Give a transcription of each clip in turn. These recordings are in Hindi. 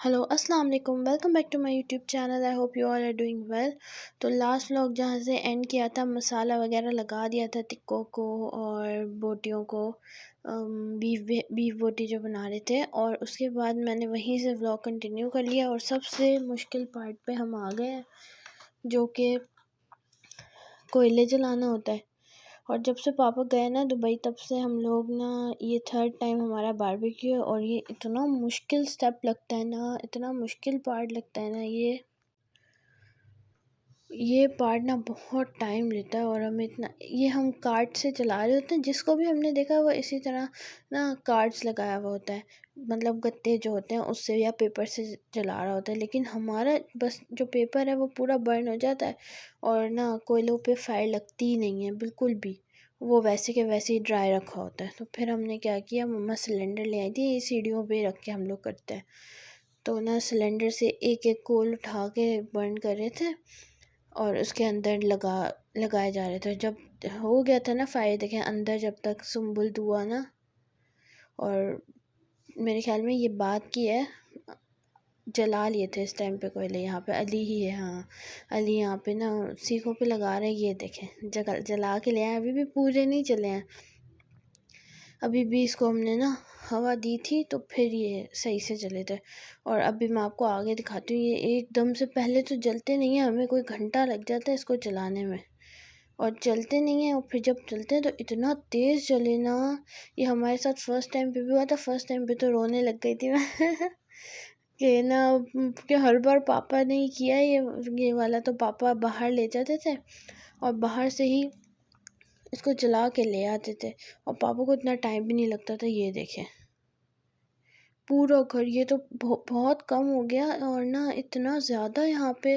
हेलो अस्सलाम वालेकुम, welcome back to my YouTube channel. I hope you all are doing well. तो लास्ट व्लॉग जहाँ से एंड किया था, मसाला वगैरह लगा दिया था टिक्कों को और बोटियों को, बीफ बोटी जो बना रहे थे। और उसके बाद मैंने वहीं से व्लॉग कंटिन्यू कर लिया और सबसे मुश्किल पार्ट पे हम आ गए हैं, जो कि कोयले जलाना होता है। और जब से पापा गए ना दुबई, तब से हम लोग ना, ये थर्ड टाइम हमारा बारबेक्यू है। और ये इतना मुश्किल स्टेप लगता है ना, इतना मुश्किल पार्ट लगता है ना, ये पार्ट ना बहुत टाइम लेता है। और हमें इतना, ये हम कार्ड से चला रहे होते हैं, जिसको भी हमने देखा वो इसी तरह ना कार्ड्स लगाया हुआ होता है, मतलब गत्ते जो होते हैं उससे या पेपर से चला रहा होता है। लेकिन हमारा बस जो पेपर है वो पूरा बर्न हो जाता है और ना कोयलों पे फायर लगती ही नहीं है बिल्कुल भी, वो वैसे के वैसे ही ड्राई रखा होता है। तो फिर हमने क्या किया, मम्मा सिलेंडर ले आई थी, ये सीढ़ियों पे रख के हम लोग करते हैं। तो ना सिलेंडर से एक एक कोल उठा के बर्न कर रहे थे और उसके अंदर लगाए जा रहे थे। जब हो गया था ना फायर, देखें अंदर जब तक सुम्बुल धुआं ना। और मेरे ख्याल में ये बात की है, जला लिए थे इस टाइम पे कोयले। यहाँ पे अली ही है, हाँ अली यहाँ पे ना सीखों पे लगा रहे हैं। ये देखें जला के ले आए, अभी भी पूरे नहीं चले हैं, अभी भी इसको हमने ना हवा दी थी तो फिर ये सही से जले थे। और अभी मैं आपको आगे दिखाती हूँ, ये एकदम से पहले तो जलते नहीं है, हमें कोई घंटा लग जाता है इसको जलाने में और जलते नहीं है। और फिर जब जलते हैं तो इतना तेज़ जले ना, ये हमारे साथ फर्स्ट टाइम पे भी हुआ था। फर्स्ट टाइम पे तो रोने लग गई थी मैं कि ना, कि हर बार पापा ने ही किया ये वाला, तो पापा बाहर ले जाते थे और बाहर से ही इसको जला के ले आते थे और पापा को इतना टाइम भी नहीं लगता था। ये देखें पूरा घर, ये तो बहुत कम हो गया और ना इतना ज़्यादा यहाँ पे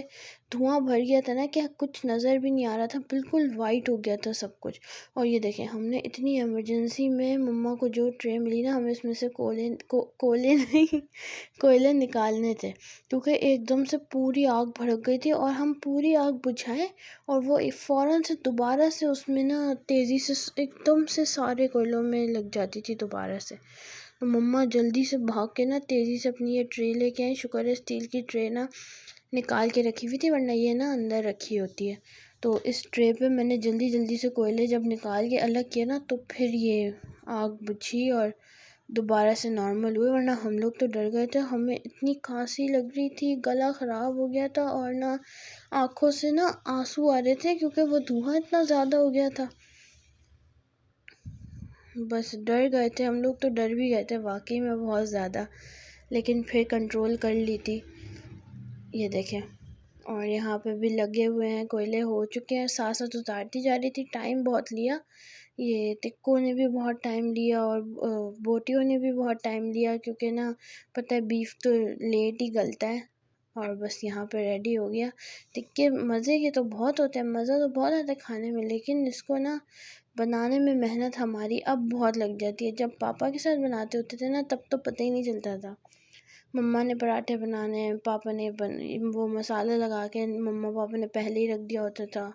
धुआं भर गया था ना कि कुछ नज़र भी नहीं आ रहा था, बिल्कुल वाइट हो गया था सब कुछ। और ये देखें, हमने इतनी इमरजेंसी में मम्मा को जो ट्रे मिली ना, हमें इसमें से कोयले नहीं कोयले निकालने थे, क्योंकि एकदम से पूरी आग भड़क गई थी और हम पूरी आग बुझाए और वो फ़ौरन से दोबारा से उसमें ना तेज़ी से एकदम से सारे कोयलों में लग जाती थी दोबारा से। तो मम्मा जल्दी से भाग के ना तेज़ी से अपनी ये ट्रे लेके आई। शुक्र है स्टील की ट्रे ना निकाल के रखी हुई थी, वरना ये ना अंदर रखी होती है। तो इस ट्रे पे मैंने जल्दी जल्दी से कोयले जब निकाल के अलग किया ना, तो फिर ये आग बुझी और दोबारा से नॉर्मल हुए। वरना हम लोग तो डर गए थे, हमें इतनी खांसी लग रही थी, गला ख़राब हो गया था और ना आँखों से ना आंसू आ रहे थे, क्योंकि वो धुआं इतना ज़्यादा हो गया था। बस डर गए थे हम लोग, तो डर भी गए थे वाकई में बहुत ज़्यादा, लेकिन फिर कंट्रोल कर ली थी। ये देखें, और यहाँ पे भी लगे हुए हैं, कोयले हो चुके हैं, साथ साथ उतारती जा रही थी, टाइम बहुत लिया। ये टिक्कों ने भी बहुत टाइम लिया और बोटियों ने भी बहुत टाइम लिया, क्योंकि ना पता है बीफ तो लेट ही गलता है। और बस यहाँ पे रेडी हो गया। टिक्के मज़े के तो बहुत होते हैं, मज़ा तो बहुत आता है खाने में, लेकिन इसको ना बनाने में मेहनत हमारी अब बहुत लग जाती है। जब पापा के साथ बनाते होते थे ना, तब तो पता ही नहीं चलता था। मम्मा ने पराठे बनाने हैं, पापा ने वो मसाला लगा के मम्मा पापा ने पहले ही रख दिया होता था।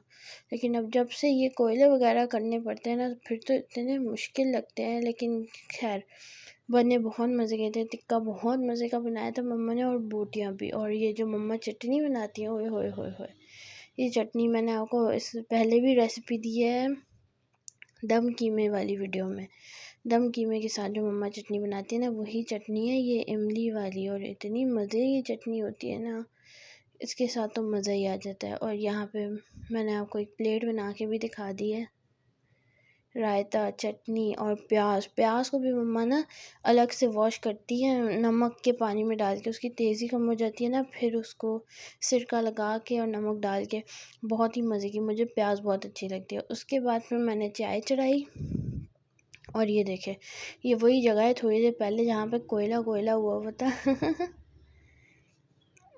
लेकिन अब जब से ये कोयले वगैरह करने पड़ते हैं ना, फिर तो इतने मुश्किल लगते हैं। लेकिन खैर, बने बहुत मज़े के थे। टिक्का बहुत मज़े का बनाया था मम्मा ने, और बोटियाँ भी। और ये जो मम्मा चटनी बनाती हैं, ओए होए होए होए, ये चटनी मैंने आपको इस पहले भी रेसिपी दी है दम कीमे वाली वीडियो में। दम कीमे के साथ जो मम्मा चटनी बनाती है ना, वही चटनी है ये इमली वाली, और इतनी मज़े की चटनी होती है ना, इसके साथ तो मज़ा ही आ जाता है। और यहाँ पे मैंने आपको एक प्लेट बना के भी दिखा दी है, रायता, चटनी और प्याज को भी मम्मा ना अलग से वॉश करती है, नमक के पानी में डाल के, उसकी तेज़ी कम हो जाती है ना, फिर उसको सिरका लगा के और नमक डाल के, बहुत ही मज़े की, मुझे प्याज बहुत अच्छी लगती है। उसके बाद फिर मैंने चाय चढ़ाई। और ये देखे, ये वही जगह है थोड़ी देर पहले जहाँ पे कोयला कोयला हुआ था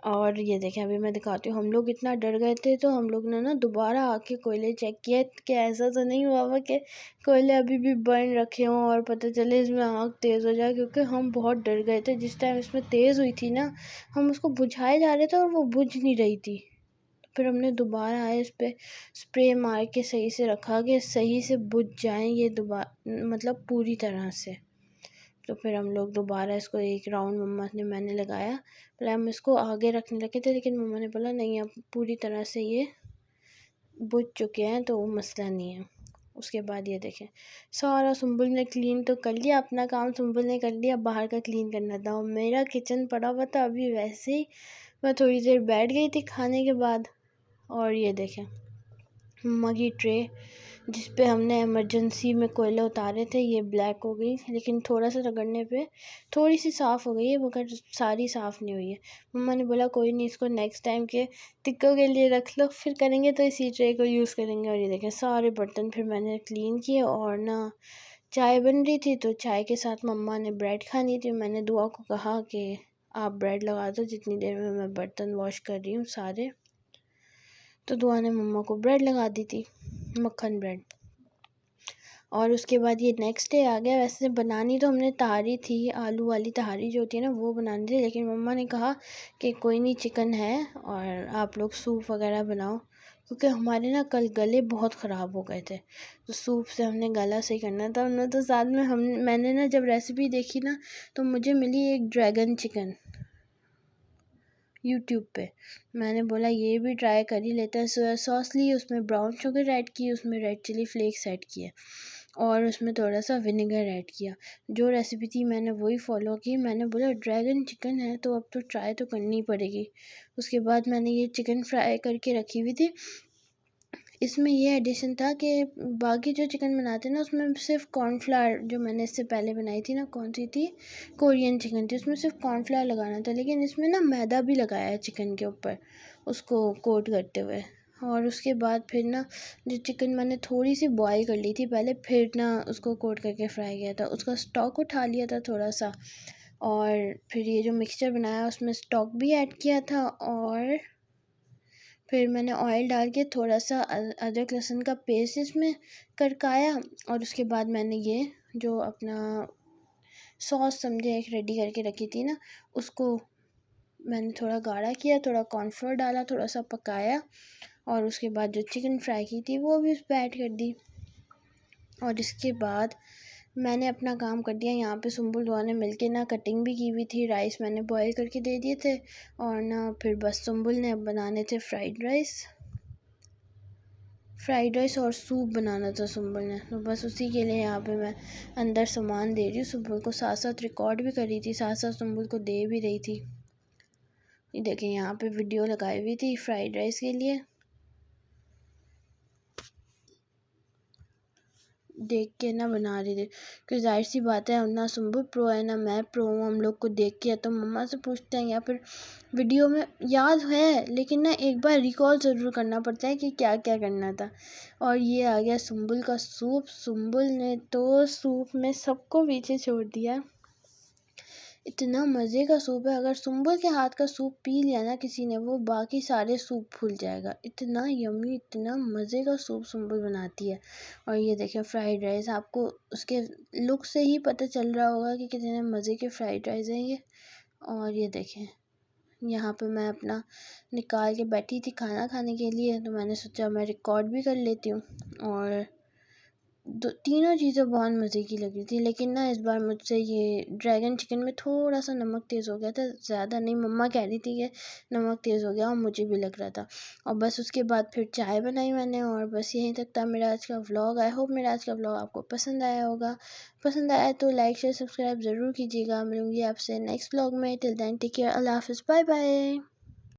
और ये देखें, अभी मैं दिखाती हूँ, हम लोग इतना डर गए थे, तो हम लोग ने ना दोबारा आके कोयले चेक किए कि ऐसा तो नहीं हुआ हुआ कि कोयले अभी भी बर्न रखे हों और पता चले इसमें आग तेज़ हो जाए, क्योंकि हम बहुत डर गए थे। जिस टाइम इसमें तेज़ हुई थी ना, हम उसको बुझाए जा रहे थे और वो बुझ नहीं रही थी। फिर हमने दोबारा आए इस पर स्प्रे मार के सही से रखा कि सही से बुझ जाएँ ये दोबारा, मतलब पूरी तरह से। तो फिर हम लोग दोबारा इसको एक राउंड मम्मा ने मैंने लगाया। पहले हम इसको आगे रखने लगे थे, लेकिन मम्मा ने बोला नहीं, अब पूरी तरह से ये बुझ चुके हैं तो मसला नहीं है। उसके बाद ये देखें, सारा सुंबुल ने क्लीन तो कर लिया, अपना काम सुंबुल ने कर लिया, बाहर का क्लीन करना था और मेरा किचन पड़ा हुआ था अभी वैसे ही। मैं थोड़ी देर बैठ गई थी खाने के बाद, और ये देखें मम्मा की ट्रे जिस पे हमने इमरजेंसी में कोयले उतारे थे, ये ब्लैक हो गई, लेकिन थोड़ा सा रगड़ने पे थोड़ी सी साफ़ हो गई है, मगर सारी साफ़ नहीं हुई है। मम्मा ने बोला कोई नहीं, इसको नेक्स्ट टाइम के टिक्कों के लिए रख लो, फिर करेंगे तो इसी ट्रे को यूज़ करेंगे। और ये देखें सारे बर्तन फिर मैंने क्लीन किए। और ना चाय बन रही थी, तो चाय के साथ मम्मा ने ब्रेड खानी थी। मैंने दुआ को कहा कि आप ब्रेड लगा दो जितनी देर में मैं बर्तन वॉश कर रही हूँ सारे। तो दुआ ने मम्मा को ब्रेड लगा दी थी, मक्खन ब्रेड। और उसके बाद ये नेक्स्ट डे आ गया। वैसे बनानी तो हमने तहारी थी, आलू वाली तहारी जो होती है ना वो बनानी थी, लेकिन मम्मा ने कहा कि कोई नहीं, चिकन है और आप लोग सूप वगैरह बनाओ, क्योंकि हमारे ना कल गले बहुत ख़राब हो गए थे, तो सूप से हमने गला सही करना था। उन्होंने तो साथ में मैंने ना जब रेसिपी देखी ना, तो मुझे मिली एक ड्रैगन चिकन यूट्यूब पे। मैंने बोला ये भी ट्राई कर ही लेते हैं। सोया सॉस ली, उसमें ब्राउन शुगर ऐड की, उसमें रेड चिली फ्लेक्स ऐड किए और उसमें थोड़ा सा विनेगर ऐड किया। जो रेसिपी थी मैंने वही फॉलो की। मैंने बोला ड्रैगन चिकन है तो अब तो ट्राई तो करनी पड़ेगी। उसके बाद मैंने ये चिकन फ्राई करके रखी हुई थी। इसमें ये एडिशन था कि बाकी जो चिकन बनाते हैं ना, उसमें सिर्फ कॉर्नफ्लावर, जो मैंने इससे पहले बनाई थी ना, कौन सी थी, कोरियन चिकन थी, उसमें सिर्फ कॉर्नफ्लावर लगाना था, लेकिन इसमें ना मैदा भी लगाया है चिकन के ऊपर उसको कोट करते हुए। और उसके बाद फिर ना जो चिकन मैंने थोड़ी सी बॉईल कर ली थी पहले, फिर ना उसको कोट करके फ्राई किया था, उसका स्टॉक उठा लिया था थोड़ा सा, और फिर ये जो मिक्सचर बनाया उसमें स्टॉक भी ऐड किया था, और फिर मैंने ऑयल डाल के थोड़ा सा अदरक लहसुन का पेस्ट इसमें करकाया। और उसके बाद मैंने ये जो अपना सॉस समझे एक रेडी करके रखी थी ना, उसको मैंने थोड़ा गाढ़ा किया, थोड़ा कॉर्नफ्लोर डाला, थोड़ा सा पकाया, और उसके बाद जो चिकन फ्राई की थी वो भी उस पर ऐड कर दी। और इसके बाद मैंने अपना काम कर दिया। यहाँ पे सुंबुल दुआ ने मिलके ना कटिंग भी की हुई थी, राइस मैंने बॉईल करके दे दिए थे, और ना फिर बस सुंबुल ने अब बनाने थे फ्राइड राइस और सूप बनाना था सुंबुल ने, तो बस उसी के लिए यहाँ पे मैं अंदर सामान दे रही हूँ सुंबुल को, साथ साथ रिकॉर्ड भी कर रही थी, साथ साथ सुंबुल को दे भी रही थी। ये देखें यहाँ पे वीडियो लगाई हुई थी फ्राइड राइस के लिए, देख के ना बना रही थी, क्योंकि जाहिर सी बात है ना सुंबुल प्रो है ना मैं प्रो हूँ, हम लोग को देख के तो मम्मा से पूछते हैं या फिर वीडियो में याद है, लेकिन ना एक बार रिकॉल ज़रूर करना पड़ता है कि क्या क्या करना था। और ये आ गया सुंबुल का सूप। सुंबुल ने तो सूप में सबको पीछे छोड़ दिया, इतना मज़े का सूप है। अगर सुंबुल के हाथ का सूप पी लिया ना किसी ने, वो बाकी सारे सूप भूल जाएगा, इतना यम्मी, इतना मज़े का सूप सुंबुल बनाती है। और ये देखें फ्राइड राइस, आपको उसके लुक से ही पता चल रहा होगा कि कितने मज़े के फ्राइड राइस हैं ये। और ये देखें यहाँ पे मैं अपना निकाल के बैठी थी खाना खाने के लिए, तो मैंने सोचा मैं रिकॉर्ड भी कर लेती हूँ। और तीनों चीज़ें बहुत मज़े की लगी थी, लेकिन ना इस बार मुझसे ये ड्रैगन चिकन में थोड़ा सा नमक तेज़ हो गया था, ज़्यादा नहीं, मम्मा कह रही थी कि नमक तेज़ हो गया और मुझे भी लग रहा था। और बस उसके बाद फिर चाय बनाई मैंने, और बस यहीं तक था मेरा आज का व्लॉग। आई होप मेरा आज का व्लॉग आपको पसंद आया होगा। पसंद आया तो लाइक शेयर सब्सक्राइब ज़रूर कीजिएगा। मिलूँगी आपसे नेक्स्ट व्लॉग में। टिल देन टेक केयर, अल्लाह हाफ़िज़, बाय बाय।